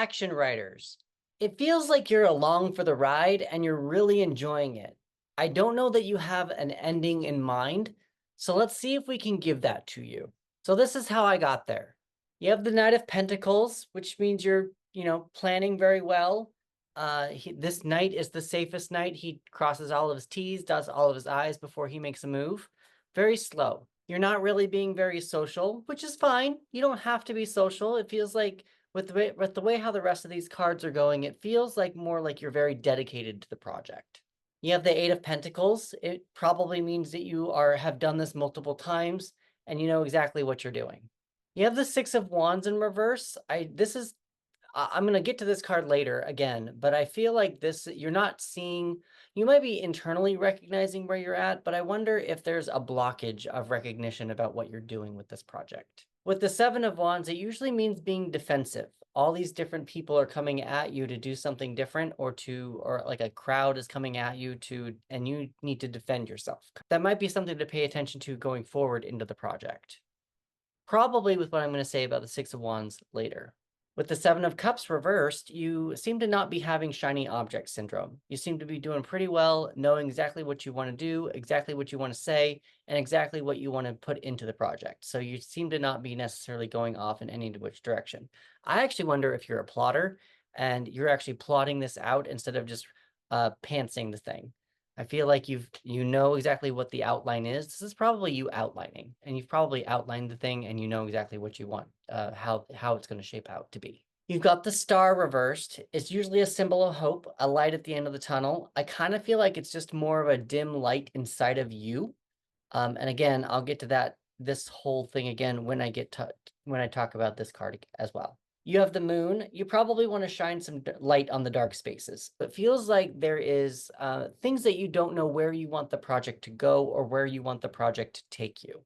Action Writers. It feels like you're along for the ride and you're really enjoying it. I don't know that you have an ending in mind, so let's see if we can give that to you. So this is how I got there. You have the Knight of Pentacles, which means you're, planning very well. This knight is the safest knight. He crosses all of his T's, does all of his I's before he makes a move. Very slow. You're not really being very social, which is fine. You don't have to be social. It feels like with the way how the rest of these cards are going, it feels like more like you're very dedicated to the project. You have the Eight of Pentacles. It probably means that you have done this multiple times and you know exactly what you're doing. You have the Six of Wands in reverse. I'm going to get to this card later again, but I feel like you're not seeing, you might be internally recognizing where you're at, but I wonder if there's a blockage of recognition about what you're doing with this project. With the Seven of Wands, it usually means being defensive. All these different people are coming at you to do something different, or like a crowd is coming at you and you need to defend yourself. That might be something to pay attention to going forward into the project. Probably with what I'm going to say about the Six of Wands later. With the Seven of Cups reversed, you seem to not be having shiny object syndrome. You seem to be doing pretty well, knowing exactly what you want to do, exactly what you want to say, and exactly what you want to put into the project. So you seem to not be necessarily going off in any which direction. I actually wonder if you're a plotter and you're actually plotting this out instead of just pantsing the thing. I feel like you know exactly what the outline is. This is probably you outlining, and you've probably outlined the thing and you know exactly what you want, how it's going to shape out to be. You've got the star reversed. It's usually a symbol of hope, a light at the end of the tunnel. I kind of feel like it's just more of a dim light inside of you. And again, I'll get to this whole thing again when I talk about this card as well. You have the moon. You probably want to shine some light on the dark spaces. It feels like there is things that you don't know where you want the project to go or where you want the project to take you.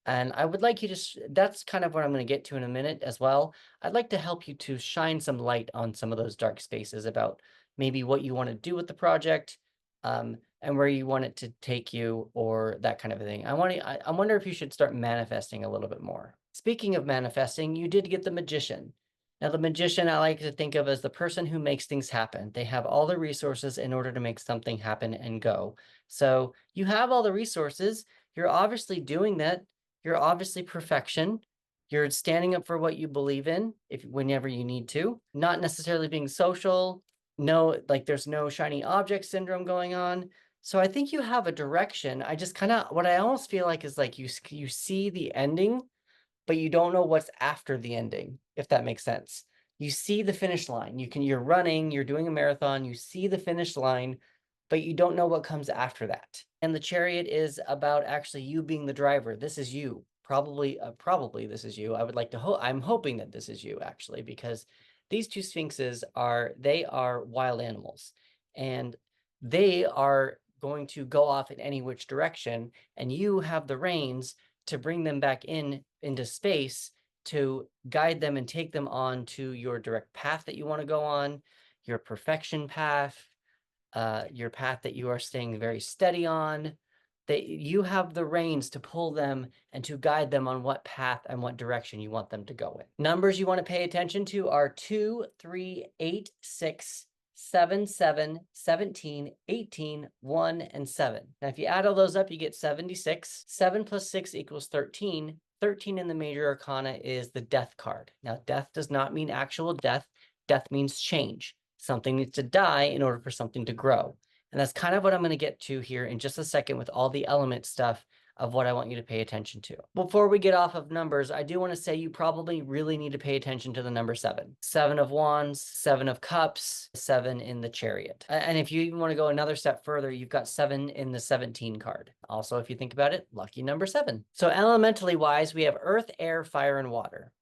And I would like you to, that's kind of what I'm going to get to in a minute as well. I'd like to help you to shine some light on some of those dark spaces about maybe what you want to do with the project, and where you want it to take you or that kind of a thing. I wonder if you should start manifesting a little bit more. Speaking of manifesting, you did get the Magician. Now, the Magician, I like to think of as the person who makes things happen. They have all the resources in order to make something happen and go. So you have all the resources. You're obviously doing that. You're obviously perfection. You're standing up for what you believe in whenever you need to, not necessarily being social. No, like there's no shiny object syndrome going on. So I think you have a direction. I just kind of, what I almost feel like is like you see the ending, but you don't know what's after the ending, if that makes sense. You see the finish line. You're running, you're doing a marathon, you see the finish line, but you don't know what comes after that. And the Chariot is about actually you being the driver. This is you. Probably this is you. I would like to hope, I'm hoping that this is you actually, because these two sphinxes they are wild animals and they are going to go off in any which direction, and you have the reins to bring them back into space to guide them and take them on to your direct path that you want to go on, your perfection path, your path that you are staying very steady on. That you have the reins to pull them and to guide them on what path and what direction you want them to go in. Numbers you want to pay attention to are 2, 3, 8, 6, 7, 7, 17, 18, 1, and 7. Now, if you add all those up, you get 76. 7 plus 6 equals 13. 13 in the major arcana is the death card. Now, death does not mean actual death. Death means change. Something needs to die in order for something to grow. And that's kind of what I'm going to get to here in just a second with all the element stuff of what I want you to pay attention to. Before we get off of numbers, I do want to say you probably really need to pay attention to the number 7. 7 of Wands, 7 of Cups, 7 in the Chariot. And if you even want to go another step further, you've got 7 in the 17 card. Also, if you think about it, lucky number 7. So elementally wise, we have earth, air, fire, and water.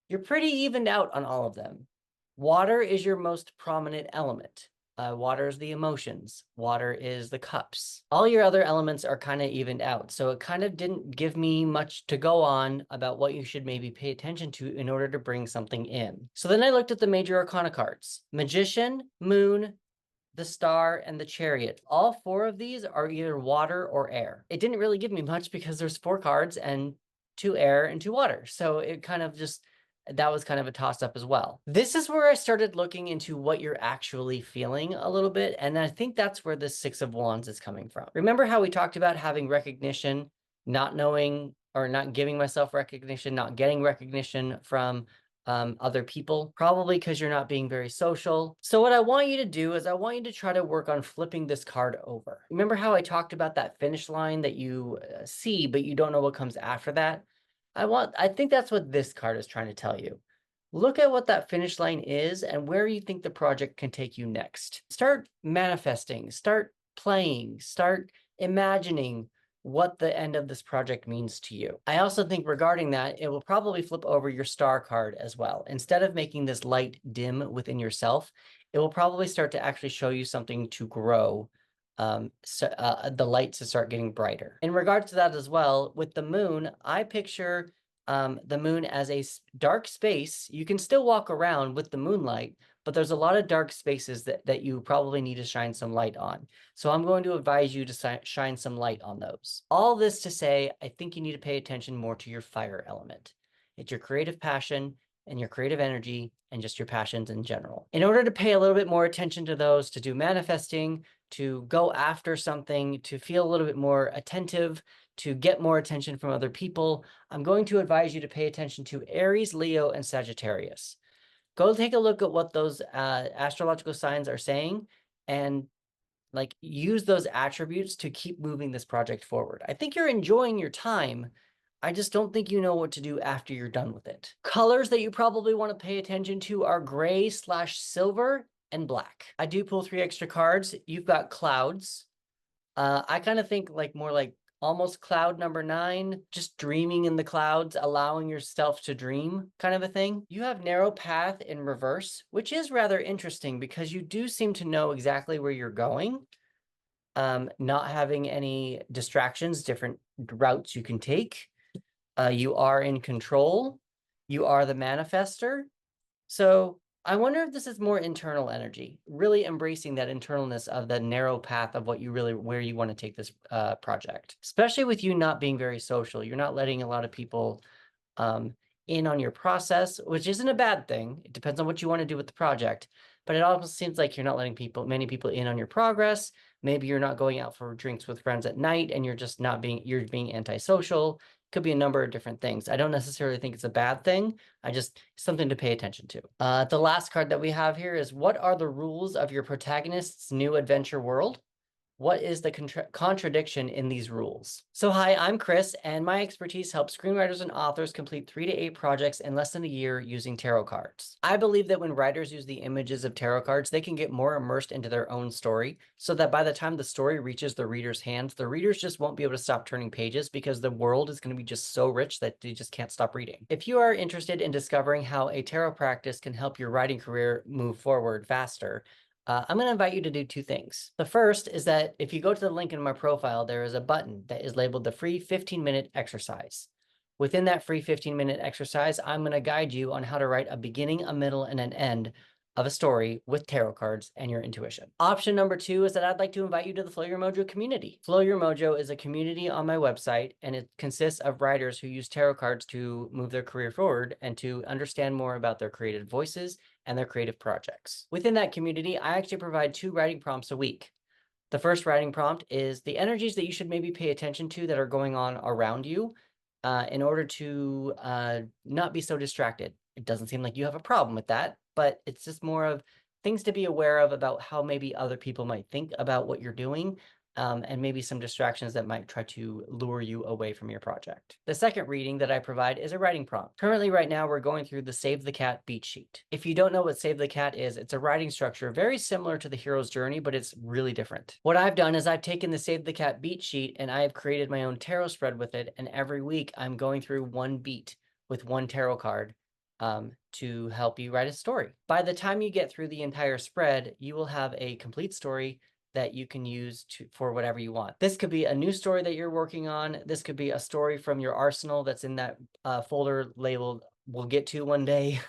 You're pretty evened out on all of them. Water is your most prominent element. Water is the emotions. Water is the cups. All your other elements are kind of evened out. So it kind of didn't give me much to go on about what you should maybe pay attention to in order to bring something in. So then I looked at the major arcana cards. Magician, Moon, the Star, and the Chariot. All 4 of these are either water or air. It didn't really give me much because there's 4 cards and 2 air and 2 water. So it kind of just That was kind of a toss-up as well. This is where I started looking into what you're actually feeling a little bit, and I think that's where the Six of Wands is coming from. Remember how we talked about having recognition, not knowing or not giving myself recognition, not getting recognition from other people, probably because you're not being very social. So what I want you to do is I want you to try to work on flipping this card over. Remember how I talked about that finish line that you see, but you don't know what comes after that? I think that's what this card is trying to tell you. Look at what that finish line is and where you think the project can take you next. Start manifesting, start playing, start imagining what the end of this project means to you. I also think regarding that, it will probably flip over your star card as well. Instead of making this light dim within yourself, it will probably start to actually show you something to grow, the light to start getting brighter. In regards to that as well, with the moon, I picture the moon as a dark space. You can still walk around with the moonlight, but there's a lot of dark spaces that you probably need to shine some light on. So I'm going to advise you to shine some light on those. All this to say, I think you need to pay attention more to your fire element. It's your creative passion and your creative energy and just your passions in general. In order to pay a little bit more attention to those, to do manifesting, to go after something, to feel a little bit more attentive, to get more attention from other people, I'm going to advise you to pay attention to Aries, Leo, and Sagittarius. Go take a look at what those astrological signs are saying and like use those attributes to keep moving this project forward. I think you're enjoying your time. I just don't think you know what to do after you're done with it. Colors that you probably want to pay attention to are gray/silver and black. I do pull 3 extra cards. You've got clouds. I kind of think like more like almost cloud number 9, just dreaming in the clouds, allowing yourself to dream kind of a thing. You have narrow path in reverse, which is rather interesting because you do seem to know exactly where you're going. Not having any distractions, different routes you can take. You are in control. You are the manifester. So I wonder if this is more internal energy, really embracing that internalness of the narrow path of what you really, where you want to take this project, especially with you not being very social. You're not letting a lot of people in on your process, which isn't a bad thing. It depends on what you want to do with the project, but it almost seems like you're not letting many people in on your progress. Maybe you're not going out for drinks with friends at night and you're just not being, you're being antisocial. Could be a number of different things. I don't necessarily think it's a bad thing. Something to pay attention to. The last card that we have here is, what are the rules of your protagonist's new adventure world? What is the contradiction in these rules? So hi, I'm Chris, and my expertise helps screenwriters and authors complete 3 to 8 projects in less than a year using tarot cards. I believe that when writers use the images of tarot cards, they can get more immersed into their own story, so that by the time the story reaches the reader's hands, the readers just won't be able to stop turning pages because the world is going to be just so rich that they just can't stop reading. If you are interested in discovering how a tarot practice can help your writing career move forward faster, I'm going to invite you to do 2 things. The first is that if you go to the link in my profile, there is a button that is labeled the free 15-minute exercise. Within that free 15-minute exercise, I'm going to guide you on how to write a beginning, a middle, and an end of a story with tarot cards and your intuition. Option number 2 is that I'd like to invite you to the Flow Your Mojo community. Flow Your Mojo is a community on my website, and it consists of writers who use tarot cards to move their career forward and to understand more about their creative voices and their creative projects. Within that community, I actually provide 2 writing prompts a week. The first writing prompt is the energies that you should maybe pay attention to that are going on around you in order to not be so distracted. It doesn't seem like you have a problem with that, but it's just more of things to be aware of about how maybe other people might think about what you're doing, and maybe some distractions that might try to lure you away from your project. The second reading that I provide is a writing prompt. Currently, right now, we're going through the Save the Cat beat sheet. If you don't know what Save the Cat is, it's a writing structure very similar to the hero's journey, but it's really different. What I've done is I've taken the Save the Cat beat sheet and I have created my own tarot spread with it. And every week I'm going through one beat with one tarot card to help you write a story. By the time you get through the entire spread, you will have a complete story that you can use for whatever you want. This could be a new story that you're working on. This could be a story from your arsenal that's in that folder labeled "We'll Get To One Day."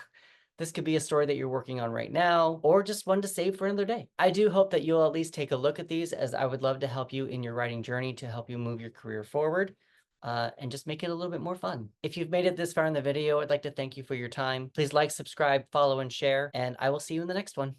This could be a story that you're working on right now, or just one to save for another day. I do hope that you'll at least take a look at these, as I would love to help you in your writing journey to help you move your career forward. and just make it a little bit more fun. If you've made it this far in the video, I'd like to thank you for your time. Please like, subscribe, follow, and share, and I will see you in the next one.